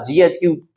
GHQ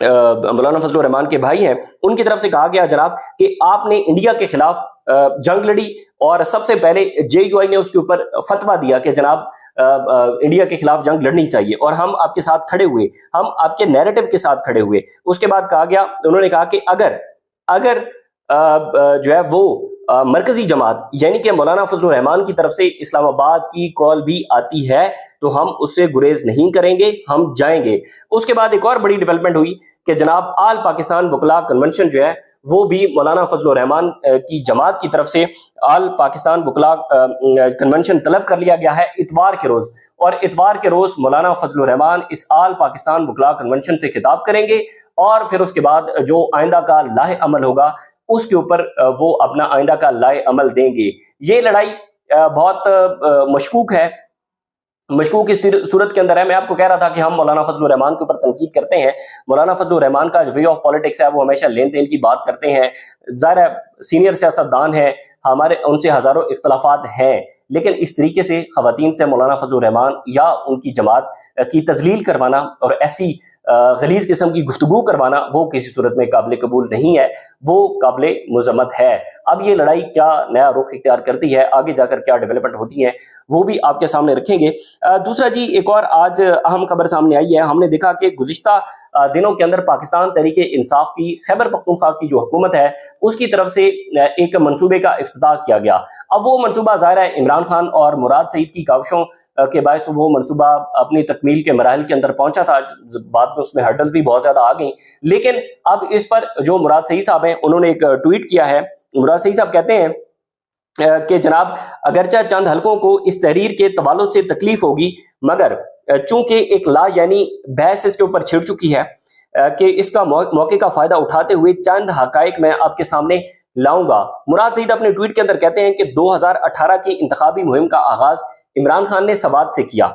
مولانا فضل الرحمان کے بھائی ہیں، ان کی طرف سے کہا گیا جناب کہ آپ نے انڈیا کے خلاف جنگ لڑی، اور سب سے پہلے JUI نے اس کے اوپر فتویٰ دیا کہ جناب انڈیا کے خلاف جنگ لڑنی چاہیے، اور ہم آپ کے ساتھ کھڑے ہوئے، ہم آپ کے نیریٹو کے ساتھ کھڑے ہوئے۔ اس کے بعد کہا گیا، انہوں نے کہا کہ اگر جو ہے وہ مرکزی جماعت یعنی کہ مولانا فضل الرحمان کی طرف سے اسلام آباد کی کال بھی آتی ہے تو ہم اس سے گریز نہیں کریں گے، ہم جائیں گے۔ اس کے بعد ایک اور بڑی ڈیولپمنٹ ہوئی کہ جناب آل پاکستان وکلاء کنونشن جو ہے وہ بھی مولانا فضل الرحمان کی جماعت کی طرف سے آل پاکستان وکلاء کنونشن طلب کر لیا گیا ہے اتوار کے روز، اور اتوار کے روز مولانا فضل الرحمان اس آل پاکستان وکلاء کنونشن سے خطاب کریں گے، اور پھر اس کے بعد جو آئندہ کا لائحہ عمل ہوگا اس کے اوپر وہ اپنا آئندہ کا لائحہ عمل دیں گے۔ یہ لڑائی بہت مشکوک ہے، مشکوک کی صورت کے اندر ہے۔ میں آپ کو کہہ رہا تھا کہ ہم مولانا فضل الرحمان کے اوپر تنقید کرتے ہیں، مولانا فضل الرحمان کا جو وے آف پالیٹکس ہے وہ ہمیشہ لین دین کی بات کرتے ہیں، ظاہر ہے سینئر سیاستدان ہیں، ہمارے ان سے ہزاروں اختلافات ہیں، لیکن اس طریقے سے خواتین سے مولانا فضل الرحمان یا ان کی جماعت کی تذلیل کروانا اور ایسی غلیظ قسم کی گفتگو کروانا وہ کسی صورت میں قابل قبول نہیں ہے، وہ قابل مذمت ہے۔ اب یہ لڑائی کیا نیا رخ اختیار کرتی ہے، آگے جا کر کیا ڈیولپمنٹ ہوتی ہیں، وہ بھی آپ کے سامنے رکھیں گے۔ دوسرا جی، ایک اور آج اہم خبر سامنے آئی ہے، ہم نے دیکھا کہ گزشتہ دنوں کے اندر پاکستان تحریک انصاف کی خیبر پختونخوا کی جو حکومت ہے اس کی طرف سے ایک منصوبے کا افتتاح کیا گیا۔ اب وہ منصوبہ ظاہر ہے عمران خان اور مراد سعید کی کاوشوں کے باعث وہ منصوبہ اپنی تکمیل کے مراحل کے اندر پہنچا تھا، بعد میں اس میں ہرڈلز بھی بہت زیادہ آ گئیں، لیکن اب اس پر جو مراد سعید صاحب ہیں انہوں نے ایک ٹویٹ کیا ہے۔ مراد سعید صاحب کہتے ہیں کہ جناب اگرچہ چند حلقوں کو اس تحریر کے تبالوں سے تکلیف ہوگی، مگر چونکہ ایک لا یعنی بحث اس کے اوپر چھڑ چکی ہے کہ اس کا موقع کا فائدہ اٹھاتے ہوئے چند حقائق میں آپ کے سامنے لاؤں گا۔ مراد سعید اپنے ٹویٹ کے اندر کہتے ہیں کہ 2018 کی انتخابی مہم کا آغاز عمران خان نے سوات سے کیا،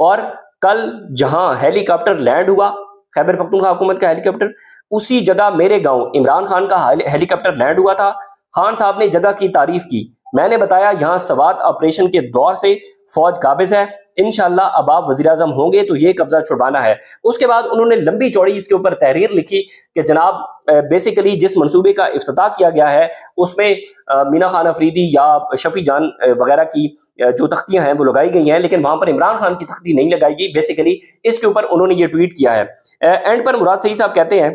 اور کل جہاں ہیلی کاپٹر لینڈ ہوا، خیبر پختونخوا حکومت کا ہیلی کاپٹر، اسی جگہ میرے گاؤں عمران خان کا ہیلی کاپٹر لینڈ ہوا تھا۔ خان صاحب نے جگہ کی تعریف کی، میں نے بتایا یہاں سوات آپریشن کے دور سے فوج قابض ہے، انشاءاللہ اب آپ وزیر اعظم ہوں گے تو یہ قبضہ چھڑوانا ہے۔ اس کے بعد انہوں نے لمبی چوڑی اس کے اوپر تحریر لکھی کہ جناب بیسیکلی جس منصوبے کا افتتاح کیا گیا ہے اس میں مینا خان افریدی یا شفیع جان وغیرہ کی جو تختیاں ہیں وہ لگائی گئی ہیں، لیکن وہاں پر عمران خان کی تختی نہیں لگائی گئی۔ بیسیکلی اس کے اوپر انہوں نے یہ ٹویٹ کیا ہے۔ اینڈ پر مراد سعید صاحب کہتے ہیں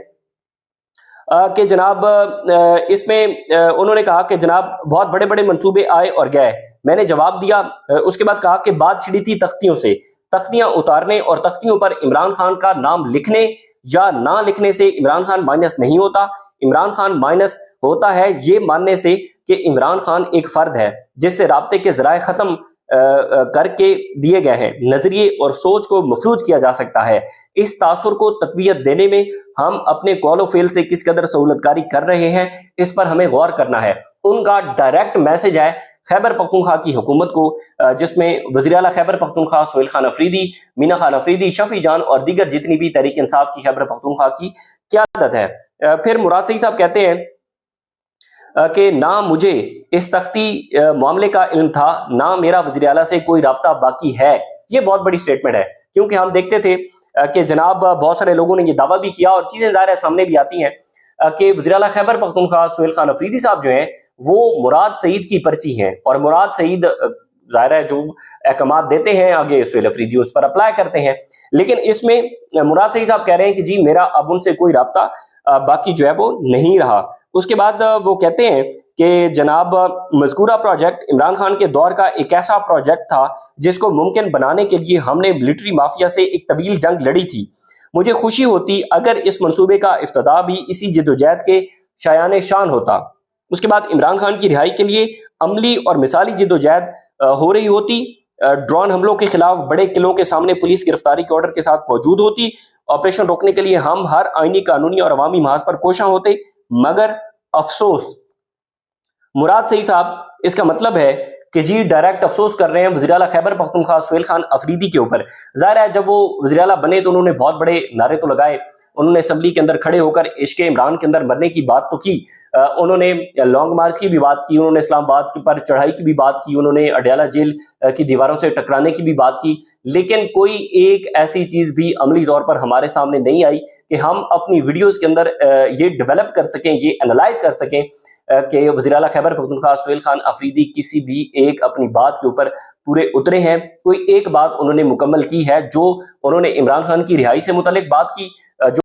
کہ جناب اس میں انہوں نے کہا کہ جناب بہت بڑے بڑے منصوبے آئے اور گئے، میں نے جواب دیا۔ اس کے بعد کہا کہ بات چھڑی تھی تختیوں سے، تختیاں اتارنے اور تختیوں پر عمران خان کا نام لکھنے یا نہ لکھنے سے عمران خان مائنس نہیں ہوتا، عمران خان مائنس ہوتا ہے یہ ماننے سے کہ عمران خان ایک فرد ہے جس سے رابطے کے ذرائع ختم کر کے دیے گئے ہیں، نظریے اور سوچ کو مفلوج کیا جا سکتا ہے۔ اس تاثر کو تقویت دینے میں ہم اپنے قول و فعل سے کس قدر سہولت کاری کر رہے ہیں اس پر ہمیں غور کرنا ہے۔ ان کا ڈائریکٹ میسج ہے خیبر پختونخوا کی حکومت کو، جس میں وزیر اعلیٰ خیبر پختونخوا سہیل خان افریدی، مینا خان افریدی، شفیع جان اور دیگر جتنی بھی تحریک انصاف کی خیبر پختونخوا کی قیادت ہے۔ پھر مراد سعید صاحب کہتے ہیں کہ نہ مجھے اس تختی معاملے کا علم تھا، نہ میرا وزیر اعلیٰ سے کوئی رابطہ باقی ہے۔ یہ بہت بڑی سٹیٹمنٹ ہے، کیونکہ ہم دیکھتے تھے کہ جناب بہت سارے لوگوں نے یہ دعویٰ بھی کیا اور چیزیں ظاہر ہے سامنے بھی آتی ہیں کہ وزیر اعلیٰ خیبر پختونخوا سہیل خان افریدی صاحب جو ہیں وہ مراد سعید کی پرچی ہیں، اور مراد سعید ظاہر ہے جو احکامات دیتے ہیں آگے سہیل افریدی اس پر اپلائی کرتے ہیں، لیکن اس میں مراد سعید صاحب کہہ رہے ہیں کہ جی میرا اب ان سے کوئی رابطہ باقی جو ہے وہ نہیں رہا۔ اس کے بعد وہ کہتے ہیں کہ جناب مذکورہ پروجیکٹ عمران خان کے دور کا ایک ایسا پروجیکٹ تھا جس کو ممکن بنانے کے لیے ہم نے ملٹری مافیا سے ایک طویل جنگ لڑی تھی۔ مجھے خوشی ہوتی اگر اس منصوبے کا افتتاح بھی اسی جدوجہد کے شایان شان ہوتا۔ اس کے بعد عمران خان کی رہائی کے لیے عملی اور مثالی جدوجہد ہو رہی ہوتی، ڈرون حملوں کے خلاف بڑے قلعوں کے سامنے پولیس گرفتاری کے آرڈر کے ساتھ موجود ہوتی، آپریشن روکنے کے لیے ہم ہر آئینی، قانونی اور عوامی محاذ پر کوشاں ہوتے، مگر افسوس۔ مراد سعید صاحب اس کا مطلب ہے کہ جی ڈائریکٹ افسوس کر رہے ہیں وزیر اعلیٰ خیبر پختونخوا سہیل خان افریدی کے اوپر۔ ظاہر ہے جب وہ وزیر اعلیٰ بنے تو انہوں نے بہت بڑے نعرے تو لگائے، انہوں نے اسمبلی کے اندر کھڑے ہو کر عشق عمران کے اندر مرنے کی بات تو کی، انہوں نے لانگ مارچ کی بھی بات کی، انہوں نے اسلام آباد پر چڑھائی کی بھی بات کی، انہوں نے اڈیالہ جیل کی دیواروں سے ٹکرانے کی بھی بات کی، لیکن کوئی ایک ایسی چیز بھی عملی طور پر ہمارے سامنے نہیں آئی کہ ہم اپنی ویڈیوز کے اندر یہ ڈیولپ کر سکیں، یہ انالائز کر سکیں کہ وزیر اعلیٰ خیبر پختونخوا سہیل خان افریدی کسی بھی ایک اپنی بات کے اوپر پورے اترے ہیں، کوئی ایک بات انہوں نے مکمل کی ہے۔ جو انہوں نے عمران خان کی رہائی سے متعلق بات کی